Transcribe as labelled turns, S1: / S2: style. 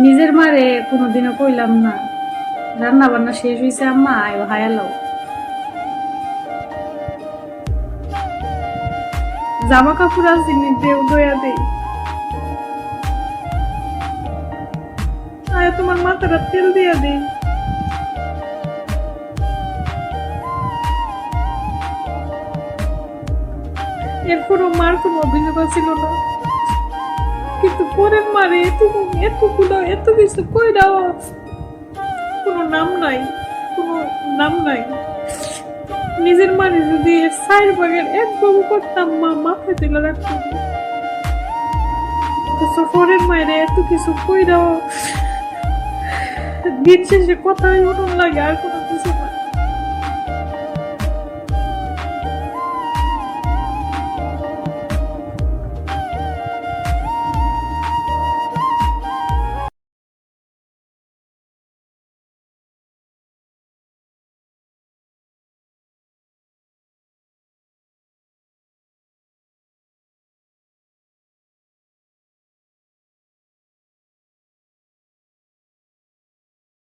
S1: নিজের মারে কোনোদিনও কইলাম না রান্না বান্না শেষ হয়েছে আম্মা আয়ো হায়ালাও, জামা কাপড় আসিনি দেও দয়া দেই, আয় তোমার মাথাটা তেল দিয়া দেই। এরপরও মার কোনো অভিযোগ ছিল না, কিন্তু পরের মারে এতগুলো এত কিছু কইরাও কোনো নাম নাই, কোনো নাম নাই। নিজের মানে যদি এর সাইড ভাগের এক বাবু করতাম মা মাথায় তুলে রাখতো, পরের মায়ের এত কিছু কইরাও দিন শেষে কথাই উঠুন লাগে আর